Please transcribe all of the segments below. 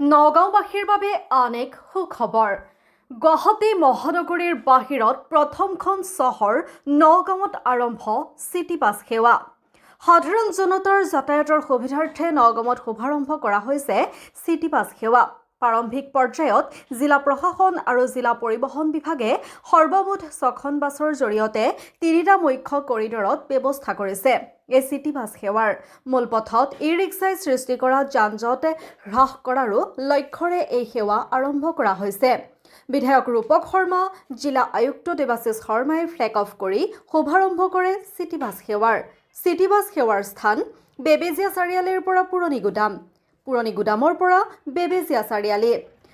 নগাঁওবাসীৰ বাবে আন এক সুখবৰ। গুৱাহাটী মহানগৰীৰ বাহিৰত প্ৰথমখন চহৰ নগাঁৱত আৰম্ভ চিটি বাছ সেৱা। সাধাৰণ জনতাৰ যাতায়াতৰ সুবিধাৰ্থে নগাঁৱত শুভাৰম্ভ কৰা হৈছে চিটি বাছ সেৱা। প্ৰাৰম্ভিক পৰ্যায়ত জিলা প্ৰশাসন আৰু জিলা পৰিবহণ বিভাগে সৰ্বমুঠ 6খন বাছৰ জৰিয়তে 3টা মুখ্য কৰিডৰত ব্যৱস্থা কৰিছে। এই চিটি বাছ সেৱাৰ মূল পথত ই-ৰিক্সাই সৃষ্টি কৰা যান-জঁট হ্ৰাস কৰাৰো লক্ষ্যৰে এই সেৱা আৰম্ভ কৰা হৈছে। বিধায়ক ৰূপক শৰ্মা, জিলা আয়ুক্ত দেৱাশিষ শৰ্মাই ফ্লেগ অফ কৰি শুভাৰম্ভ কৰে চিটি বাছ সেৱাৰ। চিটি বাছ সেৱাৰ স্থান বেবেজিয়া চাৰিআলিৰ পৰা পুৰণি গুদাম, পুৰণি গুদামৰ পৰা বেবেজিয়া চাৰিআলি,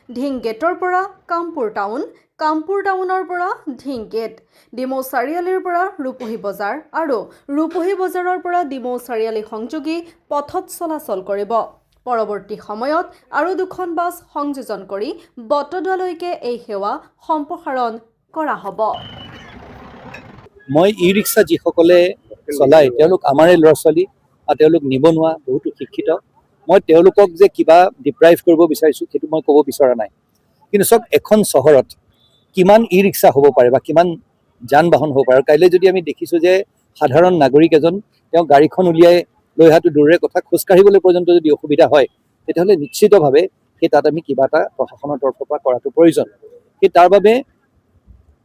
ঢিং গেটৰ পৰা কামপুৰ টাউন, কামপুৰ টাউনৰ পৰা ঢিং গেট, ডিমৌ চাৰিআলিৰ পৰা ৰূপহী বজাৰ আৰু ৰূপহী বজাৰৰ পৰা ডিমৌ চাৰিআলি সংযোগী পথত চলাচল কৰিব। পৰৱৰ্তী সময়ত আৰু 2খন বাছ সংযোজন কৰি বটদ্ৰৱালৈকে এই সেৱা সম্প্ৰসাৰণ কৰা হ'ব। মই ই-ৰিক্সা যিসকলে চলায় তেওঁলোক আমাৰে ল'ৰা ছোৱালী আৰু তেওঁলোক নিবনুৱা, বহুতো শিক্ষিত। মই তেওঁলোকক যে কিবা ডিপ্ৰাইভ কৰিব বিচাৰিছোঁ সেইটো মই ক'ব বিচৰা নাই। কিন্তু চব এখন চহৰত কিমান ই-ৰিক্সা হ'ব পাৰে বা কিমান যান বাহন হ'ব পাৰে। আৰু কাইলৈ যদি আমি দেখিছোঁ যে সাধাৰণ নাগৰিক এজন তেওঁ গাড়ীখন উলিয়াই লৈ অহাটো দূৰৰে কথা, খোজকাঢ়িবলৈ পৰ্যন্ত যদি অসুবিধা হয় তেতিয়াহ'লে নিশ্চিতভাৱে সেই তাত আমি কিবা এটা প্ৰশাসনৰ তৰফৰ পৰা কৰাটো প্ৰয়োজন। সেই তাৰ বাবে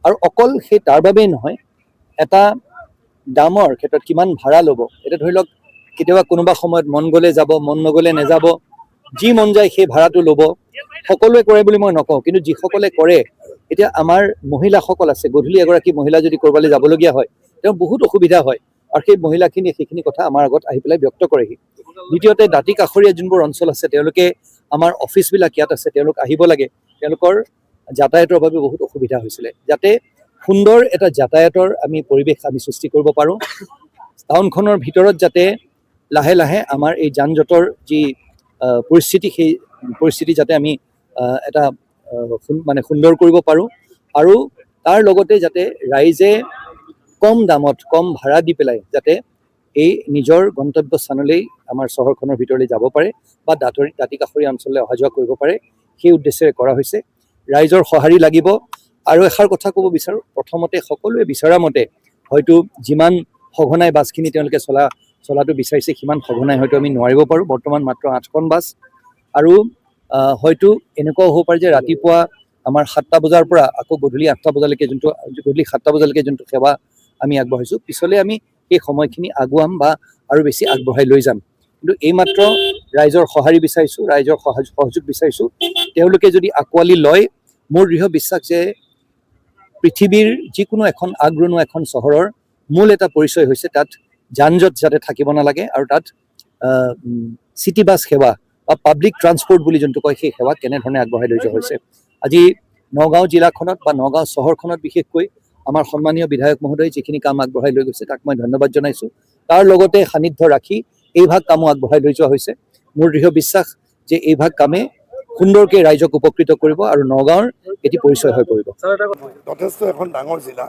আৰু অকল সেই তাৰ বাবেই নহয়, এটা দামৰ ক্ষেত্ৰত কিমান ভাড়া ল'ব। এতিয়া ধৰি লওক কেতিয়াবা কোনোবা সময়ত মন গ'লে যাব, মন নগ'লে নেযাব, যি মন যায় সেই ভাড়াটো ল'ব। সকলোৱে কৰে বুলি মই নকওঁ, কিন্তু যিসকলে কৰে, এতিয়া আমাৰ মহিলাসকল আছে, গধূলি এগৰাকী মহিলা যদি ক'ৰবালৈ যাবলগীয়া হয় তেওঁ বহুত অসুবিধা হয় আৰু সেই মহিলাখিনিয়ে সেইখিনি কথা আমাৰ আগত আহি পেলাই ব্যক্ত কৰেহি। দ্বিতীয়তে দাঁতি কাষৰীয়া যোনবোৰ অঞ্চল আছে তেওঁলোকে আমাৰ অফিচবিলাক ইয়াত আছে, তেওঁলোক আহিব লাগে, তেওঁলোকৰ যাতায়াতৰ বাবে বহুত অসুবিধা হৈছিলে। যাতে সুন্দৰ এটা যাতায়াতৰ আমি পৰিৱেশ আমি সৃষ্টি কৰিব পাৰোঁ, টাউনখনৰ ভিতৰত যাতে লাহে লাহে আমাৰ এই যান জঁটৰ যি পৰিস্থিতি সেই পৰিস্থিতি যাতে আমি এটা মানে সুন্দৰ কৰিব পাৰোঁ আৰু তাৰ লগতে যাতে ৰাইজে কম দামত কম ভাড়া দি পেলাই যাতে এই নিজৰ গন্তব্য স্থানলৈ আমাৰ চহৰখনৰ ভিতৰলৈ যাব পাৰে বা দাঁতি কাষৰীয়া অঞ্চললৈ অহা যোৱা কৰিব পাৰে, সেই উদ্দেশ্যেৰে কৰা হৈছে। ৰাইজৰ সঁহাৰি লাগিব। আৰু এষাৰ কথা ক'ব বিচাৰোঁ, প্ৰথমতে সকলোৱে বিচৰা মতে হয়তো যিমান সঘনাই বাছখিনি তেওঁলোকে চলাটো বিচাৰিছে সিমান সঘনাই হয়তো আমি নোৱাৰিব পাৰোঁ। বৰ্তমান মাত্ৰ 8খন বাছ আৰু হয়তো এনেকুৱাও হ'ব পাৰে যে ৰাতিপুৱা আমাৰ 7টা বজাৰ পৰা আকৌ গধূলি 8টা বজালৈকে গধূলি 7টা বজালৈকে যোনটো সেৱা আমি আগবঢ়াইছোঁ, পিছলৈ আমি সেই সময়খিনি আগুৱাম বা আৰু বেছি আগবঢ়াই লৈ যাম। কিন্তু এইমাত্ৰ ৰাইজৰ সঁহাৰি বিচাৰিছোঁ, ৰাইজৰ সহযোগ বিচাৰিছোঁ। তেওঁলোকে যদি আঁকোৱালি লয়, মোৰ দৃঢ় বিশ্বাস যে পৃথিৱীৰ যিকোনো এখন আগৰণুৱা এখন চহৰৰ মূল এটা পৰিচয় হৈছে তাত যান জঁট যাতে থাকিব নালাগে আৰু তাত চিটি বাছ সেৱা বা পাব্লিক ট্ৰান্সপৰ্ট বুলি যোনটো কয় সেই সেৱা কেনেধৰণে আগবঢ়াই লৈ যোৱা হৈছে। আজি নগাঁও জিলাখনত বা নগাঁও চহৰখনত বিশেষকৈ আমাৰ সন্মানীয় বিধায়ক মহোদয় যিখিনি কাম আগবঢ়াই লৈ গৈছে তাক মই ধন্যবাদ জনাইছোঁ। তাৰ লগতে সান্নিধ্য ৰাখি এইভাগ কামো আগবঢ়াই লৈ যোৱা হৈছে। মোৰ দৃঢ় বিশ্বাস যে এইভাগ কামে সুন্দৰকৈ ৰাইজক উপকৃত কৰিব আৰু নগাঁৱৰ এটি পৰিচয় হৈ পৰিব। যথেষ্ট এখন ডাঙৰ জিলা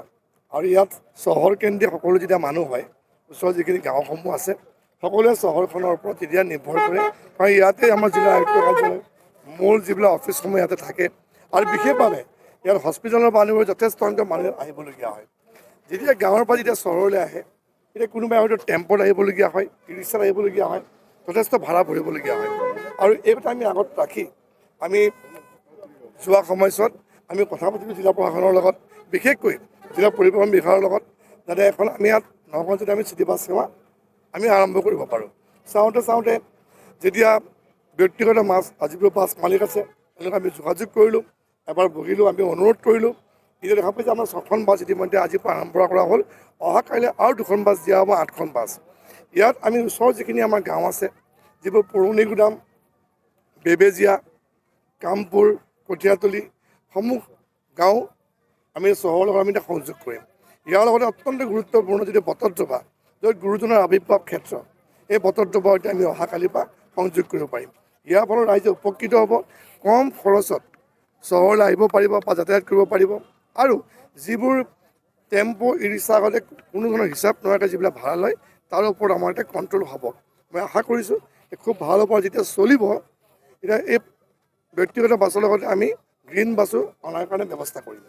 আৰু ইয়াত চহৰ কেন্দ্ৰিক সকলো যেতিয়া মানুহ হয়, ওচৰৰ যিখিনি গাঁওসমূহ আছে সকলোৱে চহৰখনৰ ওপৰত তেতিয়া নিৰ্ভৰ কৰে। কাৰণ ইয়াতে আমাৰ জিলা আয়ুক্ত কাৰ্যালয়, মূল যিবিলাক অফিচসমূহ ইয়াতে থাকে আৰু বিশেষভাৱে ইয়াত হস্পিটেলৰ মানুহবোৰ যথেষ্ট সংখ্যক মানুহ আহিবলগীয়া হয়। যেতিয়া গাঁৱৰ পৰা যেতিয়া চহৰলৈ আহে, এতিয়া কোনোবাই হয়তো টেম্পত আহিবলগীয়া হয়, ই-ৰিক্সাত আহিবলগীয়া হয়, যথেষ্ট ভাড়া ভৰিবলগীয়া হয়। আৰু এই কথা আমি আগত ৰাখি আমি যোৱা সময়ছোৱাত আমি কথা পাতিছোঁ জিলা প্ৰশাসনৰ লগত, বিশেষকৈ জিলা পৰিবহণ বিভাগৰ লগত, যাতে এখন আমি ইয়াত নগাঁৱত যদি আমি চিটি বাছ সেৱা আমি আৰম্ভ কৰিব পাৰোঁ। চাওঁতে যেতিয়া ব্যক্তিগত যিবোৰ বাছ মালিক আছে তেওঁলোকে আমি যোগাযোগ কৰিলোঁ, এবাৰ বহিলোঁ, আমি অনুৰোধ কৰিলোঁ। এতিয়া দেখা পাইছে আমাৰ 6খন বাছ ইতিমধ্যে আজিৰ পৰা আৰম্ভ কৰা হ'ল। অহা কাইলৈ আৰু 2খন বাছ দিয়া হ'ব, 8খন বাছ। ইয়াত আমি ওচৰৰ যিখিনি আমাৰ গাঁও আছে, যিবোৰ পুৰণি গুদাম, বেবেজিয়া, কামপুৰ, কঠীয়াতলী সমূহ গাঁও আমি চহৰৰ লগত আমি এতিয়া সংযোগ কৰিম। ইয়াৰ লগতে অত্যন্ত গুৰুত্বপূৰ্ণ যিটো বটদ্ৰৱা, য'ত গুৰুজনাৰ আৱিৰ্ভাৱ ক্ষেত্ৰ, এই বটদ্ৰৱা এতিয়া আমি অহা কালিৰ পৰা সংযোগ কৰিব পাৰিম। ইয়াৰ ফলত ৰাইজে উপকৃত হ'ব, কম খৰচত চহৰলৈ আহিব পাৰিব বা যাতায়াত কৰিব পাৰিব। আৰু যিবোৰ টেম্পো, ই-ৰিক্সা আগতে কোনো ধৰণৰ হিচাপ নোহোৱাকৈ যিবিলাক ভাড়া লয় তাৰ ওপৰত আমাৰ এতিয়া কণ্ট্ৰল হ'ব। মই আশা কৰিছোঁ খুব ভাল হ'ব। যেতিয়া চলিব, এতিয়া এই ব্যক্তিগত বাছৰ লগতে আমি গ্ৰীণ বাছো অনাৰ কাৰণে ব্যৱস্থা কৰিম।